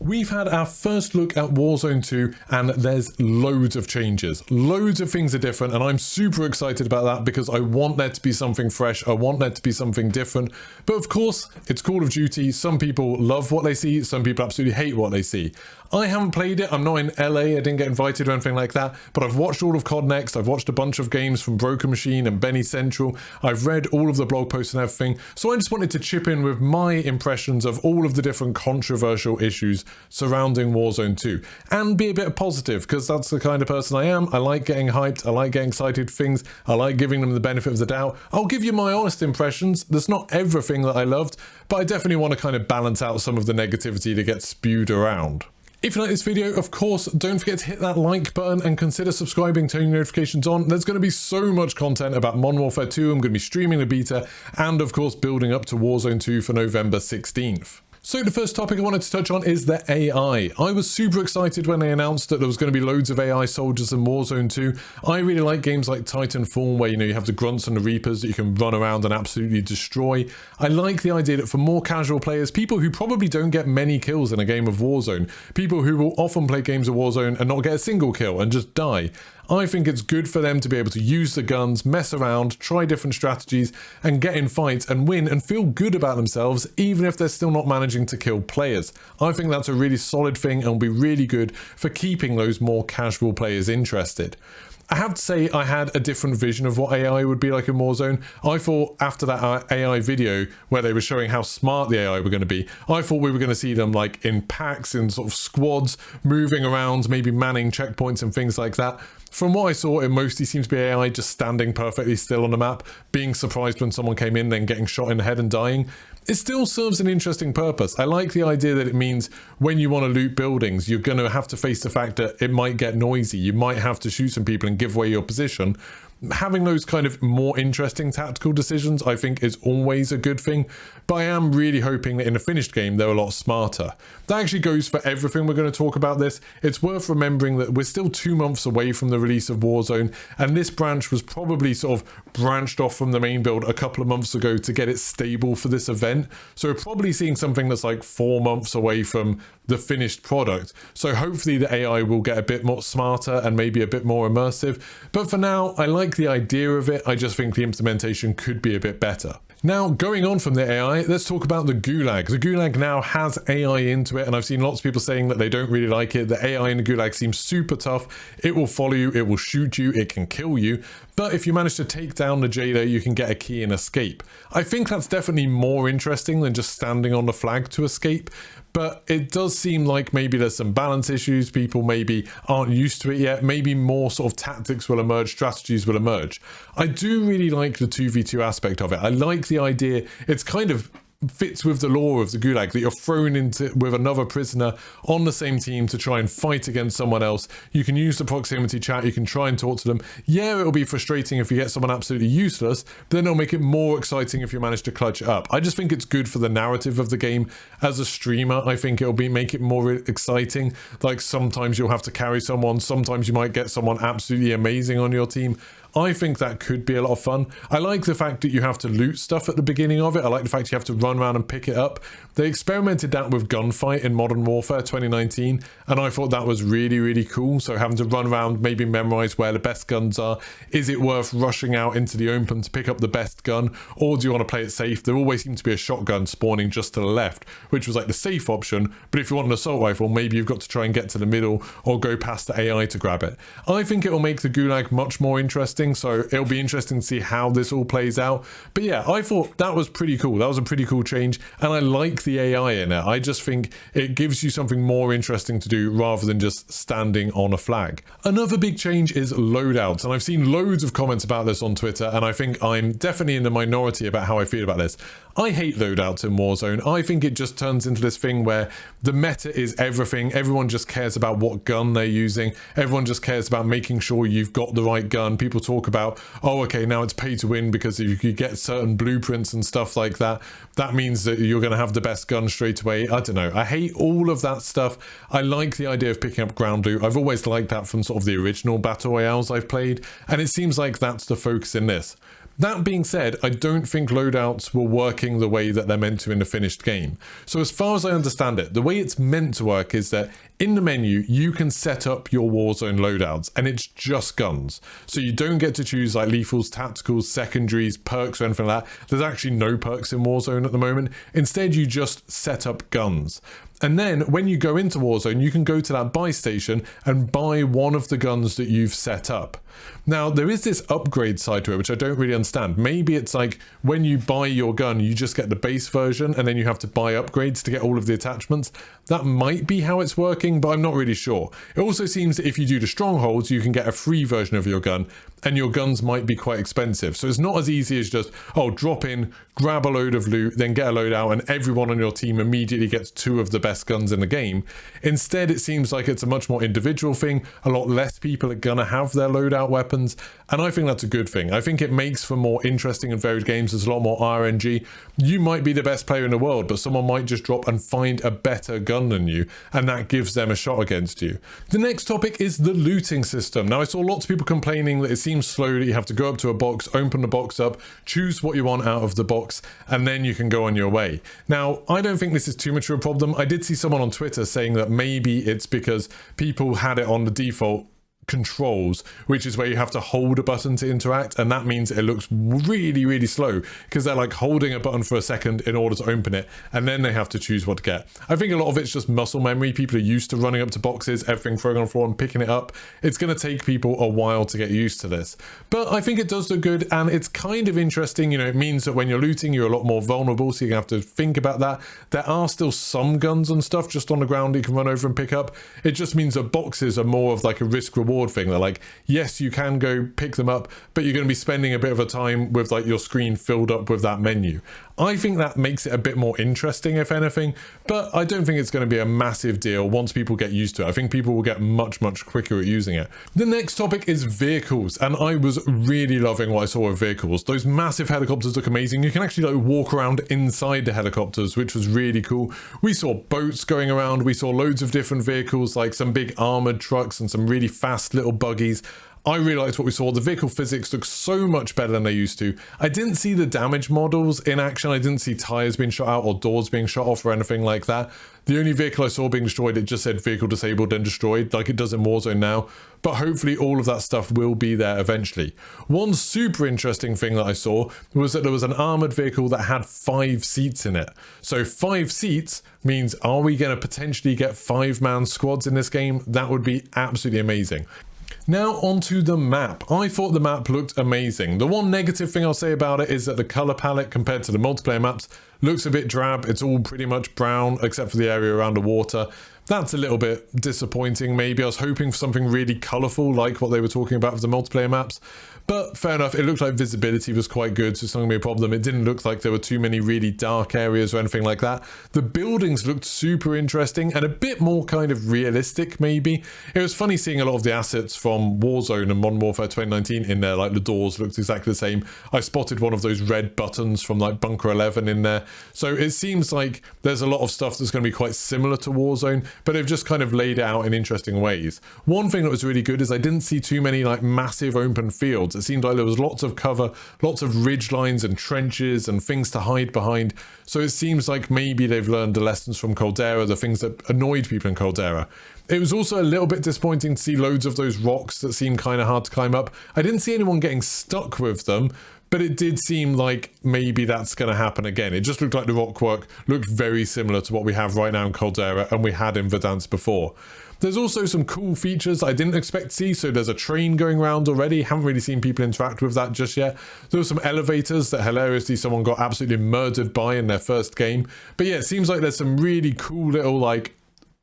We've had our first look at Warzone 2 and there's loads of changes. Loads of things are different and I'm super excited about that because I want there to be something fresh. I want there to be something different. But of course, it's Call of Duty. Some people love what they see. Some people absolutely hate what they see. I haven't played it. I'm not in LA. I didn't get invited or anything like that. But I've watched all of COD Next. I've watched a bunch of games from Broken Machine and Benny Central. I've read all of the blog posts and everything. So I just wanted to chip in with my impressions of all of the different controversial issues surrounding Warzone 2 and be a bit positive because that's the kind of person I am. I like getting hyped. I like getting excited for things. I like giving them the benefit of the doubt. I'll give you my honest impressions. There's not everything that I loved, but I definitely want to kind of balance out some of the negativity that gets spewed around. If you like this video, of course, don't forget to hit that like button and consider subscribing, turning notifications on. There's going to be so much content about Modern Warfare 2. I'm going to be streaming the beta and, of course, building up to Warzone 2 for November 16th. So the first topic I wanted to touch on is the AI. I was super excited when they announced that there was going to be loads of AI soldiers in Warzone 2. I really like games like Titanfall where, you have the grunts and the reapers that you can run around and absolutely destroy. I like the idea that for more casual players, people who probably don't get many kills in a game of Warzone, people who will often play games of Warzone and not get a single kill and just die, I think it's good for them to be able to use the guns, mess around, try different strategies, and get in fights and win and feel good about themselves, even if they're still not managing to kill players. I think that's a really solid thing and will be really good for keeping those more casual players interested. I have to say I had a different vision of what AI would be like in Warzone. I thought after that AI video where they were showing how smart the AI were going to be, I thought we were going to see them like in packs, in sort of squads, moving around, maybe manning checkpoints and things like that. From what I saw, it mostly seems to be AI just standing perfectly still on the map, being surprised when someone came in, then getting shot in the head and dying. It still serves an interesting purpose. I like the idea that it means when you want to loot buildings, you're going to have to face the fact that it might get noisy. You might have to shoot some people and give away your position. Having those kind of more interesting tactical decisions, I think, is always a good thing. But I am really hoping that in a finished game, they're a lot smarter. That actually goes for everything we're going to talk about this. It's worth remembering that we're still 2 months away from the release of Warzone, and this branch was probably sort of branched off from the main build a couple of months ago to get it stable for this event. So we're probably seeing something that's like 4 months away from the finished product. So hopefully the AI will get a bit more smarter and maybe a bit more immersive. But for now, I like the idea of it. I just think the implementation could be a bit better. Now, going on from the AI, let's talk about the Gulag. The Gulag now has AI into it, and I've seen lots of people saying that they don't really like it. The AI in the Gulag seems super tough. It will follow you, it will shoot you, it can kill you. But if you manage to take down the jailer, you can get a key and escape. I think that's definitely more interesting than just standing on the flag to escape. But it does seem like maybe there's some balance issues. People maybe aren't used to it yet. Maybe more sort of tactics will emerge, strategies will emerge. I do really like the 2v2 aspect of it. I like the idea. It's kind of fits with the law of the Gulag that you're thrown into with another prisoner on the same team to try and fight against someone else. You can use the proximity chat, you can try and talk to them. Yeah, it'll be frustrating if you get someone absolutely useless, but then it'll make it more exciting if you manage to clutch it up. I just think it's good for the narrative of the game. As a streamer, I think it'll make it more exciting. Like sometimes you'll have to carry someone, sometimes you might get someone absolutely amazing on your team. I think that could be a lot of fun. I like the fact that you have to loot stuff at the beginning of it. I like the fact you have to run around and pick it up. They experimented that with Gunfight in Modern Warfare 2019, and I thought that was really, really cool. So having to run around, maybe memorize where the best guns are. Is it worth rushing out into the open to pick up the best gun, or do you want to play it safe? There always seemed to be a shotgun spawning just to the left, which was like the safe option. But if you want an assault rifle, maybe you've got to try and get to the middle or go past the AI to grab it. I think it will make the Gulag much more interesting. So it'll be interesting to see how this all plays out. But yeah, I thought that was pretty cool. That was a pretty cool change. And I like the AI in it. I just think it gives you something more interesting to do rather than just standing on a flag. Another big change is loadouts. And I've seen loads of comments about this on Twitter. And I think I'm definitely in the minority about how I feel about this. I hate loadouts in Warzone. I think it just turns into this thing where the meta is everything. Everyone just cares about what gun they're using. Everyone just cares about making sure you've got the right gun. People talk about, oh, okay, now it's pay to win because if you get certain blueprints and stuff like that, that means that you're going to have the best gun straight away. I don't know. I hate all of that stuff. I like the idea of picking up ground loot. I've always liked that from sort of the original battle royales I've played, and it seems like that's the focus in this. That being said, I don't think loadouts were working the way that they're meant to in the finished game. So as far as I understand it, the way it's meant to work is that in the menu, you can set up your Warzone loadouts and it's just guns. So you don't get to choose like lethals, tacticals, secondaries, perks or anything like that. There's actually no perks in Warzone at the moment. Instead, you just set up guns. And then when you go into Warzone, you can go to that buy station and buy one of the guns that you've set up. Now, there is this upgrade side to it, which I don't really understand. Maybe it's like when you buy your gun, you just get the base version and then you have to buy upgrades to get all of the attachments. That might be how it's working, but I'm not really sure. It also seems that if you do the strongholds, you can get a free version of your gun and your guns might be quite expensive. So it's not as easy as just, oh, drop in, grab a load of loot, then get a loadout and everyone on your team immediately gets 2 of the best guns in the game. Instead, it seems like it's a much more individual thing. A lot less people are gonna have their loadout weapons. And I think that's a good thing. I think it makes for more interesting and varied games. There's a lot more RNG. You might be the best player in the world, but someone might just drop and find a better gun than you, and that gives them a shot against you. The next topic is the looting system. Now, I saw lots of people complaining that it seems slow, that you have to go up to a box, open the box up, choose what you want out of the box, and then you can go on your way. Now, I don't think this is too much of a problem. I did see someone on Twitter saying that maybe it's because people had it on the default controls, which is where you have to hold a button to interact, and that means it looks really slow because they're like holding a button for a second in order to open it and then they have to choose what to get. I think a lot of it's just muscle memory. People are used to running up to boxes, everything thrown on the floor and picking it up. It's going to take people a while to get used to this, but I think it does look good and it's kind of interesting. You know, it means that when you're looting, you're a lot more vulnerable, so you have to think about that. There are still some guns and stuff just on the ground you can run over and pick up. It just means that boxes are more of like a risk reward thing. They're like, yes, you can go pick them up, but you're going to be spending a bit of a time with like your screen filled up with that menu. I think that makes it a bit more interesting, if anything, but I don't think it's going to be a massive deal once people get used to it. I think people will get much quicker at using it. The next topic is vehicles, and I was really loving what I saw with vehicles. Those massive helicopters look amazing. You can actually like walk around inside the helicopters, which was really cool. We saw boats going around. We saw loads of different vehicles, like some big armored trucks and some really fast little buggies. I really liked what we saw. The vehicle physics look so much better than they used to. I didn't see the damage models in action. I didn't see tires being shot out or doors being shot off or anything like that. The only vehicle I saw being destroyed, it just said vehicle disabled and destroyed, like it does in Warzone now. But hopefully all of that stuff will be there eventually. One super interesting thing that I saw was that there was an armored vehicle that had 5 seats in it. So 5 seats means, are we going to potentially get 5-man squads in this game? That would be absolutely amazing. Now onto the map. I thought the map looked amazing. The one negative thing I'll say about it is that the color palette compared to the multiplayer maps looks a bit drab. It's all pretty much brown except for the area around the water. That's a little bit disappointing. Maybe I was hoping for something really colorful like what they were talking about for the multiplayer maps. But fair enough, it looked like visibility was quite good, so it's not going to be a problem. It didn't look like there were too many really dark areas or anything like that. The buildings looked super interesting and a bit more kind of realistic, maybe. It was funny seeing a lot of the assets from Warzone and Modern Warfare 2019 in there, like the doors looked exactly the same. I spotted one of those red buttons from like Bunker 11 in there. So it seems like there's a lot of stuff that's going to be quite similar to Warzone, but they've just kind of laid it out in interesting ways. One thing that was really good is I didn't see too many like massive open fields. It seemed like there was lots of cover, lots of ridge lines and trenches and things to hide behind. So it seems like maybe they've learned the lessons from Caldera, the things that annoyed people in Caldera. It was also a little bit disappointing to see loads of those rocks that seem kind of hard to climb up. I didn't see anyone getting stuck with them, but it did seem like maybe that's going to happen again. It just looked like the rock work looked very similar to what we have right now in Caldera and we had in Verdansk before. There's also some cool features I didn't expect to see. So there's a train going around already. Haven't really seen people interact with that just yet. There were some elevators that hilariously someone got absolutely murdered by in their first game. But yeah, it seems like there's some really cool little like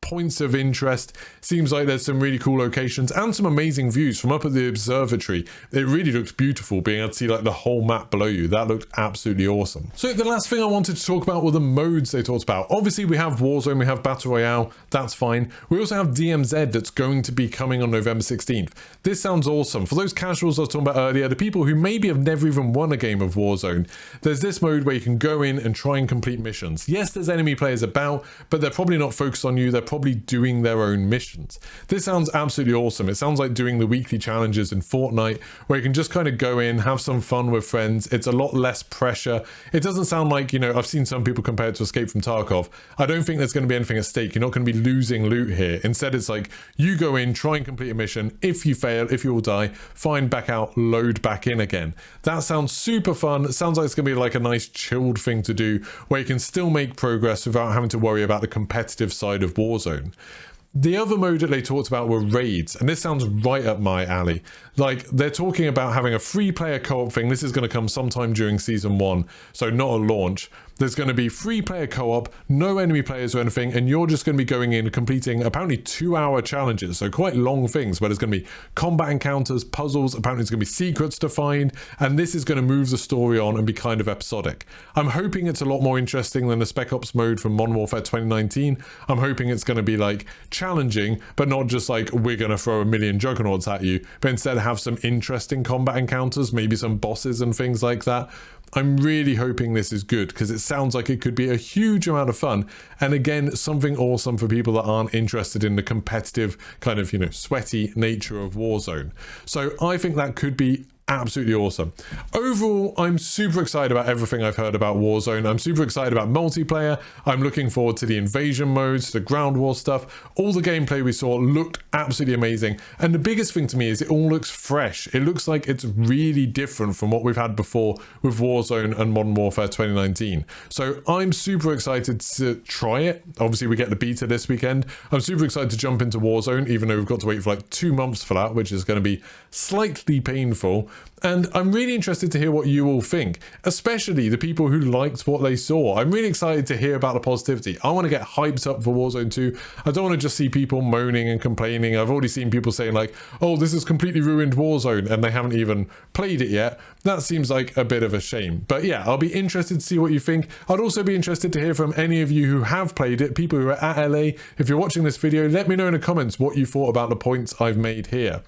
points of interest. Seems like there's some really cool locations and some amazing views from up at the observatory. It really looks beautiful being able to see like the whole map below you. That looked absolutely awesome. So the last thing I wanted to talk about were the modes they talked about. Obviously we have Warzone, we have Battle Royale, that's fine. We also have DMZ that's going to be coming on November 16th. This sounds awesome. For those casuals I was talking about earlier, the people who maybe have never even won a game of Warzone, there's this mode where you can go in and try and complete missions. Yes, there's enemy players about, but they're probably not focused on you. They're probably probably doing their own missions. This sounds absolutely awesome. It sounds like doing the weekly challenges in Fortnite, where you can just kind of go in, have some fun with friends. It's a lot less pressure. It doesn't sound like, you know, I've seen some people compare it to Escape from Tarkov. I don't think there's going to be anything at stake. You're not going to be losing loot here. Instead, it's like you go in, try and complete a mission. If you fail, if you all die, fine, back out, load back in again. That sounds super fun. It sounds like it's going to be like a nice chilled thing to do where you can still make progress without having to worry about the competitive side of Warzone. The other mode that they talked about were raids, and this sounds right up my alley. Like, they're talking about having a free player co-op thing. This is going to come sometime during season 1, so not a launch. There's going to be free player co-op, no enemy players or anything, and you're just going to be going in and completing apparently 2-hour challenges, so quite long things, where there's going to be combat encounters, puzzles, apparently there's going to be secrets to find, and this is going to move the story on and be kind of episodic. I'm hoping it's a lot more interesting than the Spec Ops mode from Modern Warfare 2019. I'm hoping it's going to be like challenging, but not just like we're going to throw a million juggernauts at you, but instead have some interesting combat encounters, maybe some bosses and things like that. I'm really hoping this is good because it sounds like it could be a huge amount of fun, and again, something awesome for people that aren't interested in the competitive kind of, you know, sweaty nature of Warzone. So I think that could be absolutely awesome. Overall, I'm super excited about everything I've heard about Warzone. I'm super excited about multiplayer. I'm looking forward to the invasion modes, the ground war stuff. All the gameplay we saw looked absolutely amazing. And the biggest thing to me is it all looks fresh. It looks like it's really different from what we've had before with Warzone and Modern Warfare 2019. So I'm super excited to try it. Obviously, we get the beta this weekend. I'm super excited to jump into Warzone, even though we've got to wait for like 2 months for that, which is going to be slightly painful. And I'm really interested to hear what you all think, especially the people who liked what they saw. I'm really excited to hear about the positivity. I want to get hyped up for Warzone 2. I don't want to just see people moaning and complaining. I've already seen people saying like, oh, this has completely ruined Warzone, and they haven't even played it yet. That seems like a bit of a shame. But yeah, I'll be interested to see what you think. I'd also be interested to hear from any of you who have played it, people who are at LA. If you're watching this video, let me know in the comments what you thought about the points I've made here.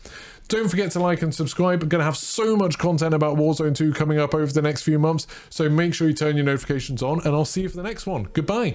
Don't forget to like and subscribe. I'm going to have so much content about Warzone 2 coming up over the next few months, so make sure you turn your notifications on, and I'll see you for the next one. Goodbye.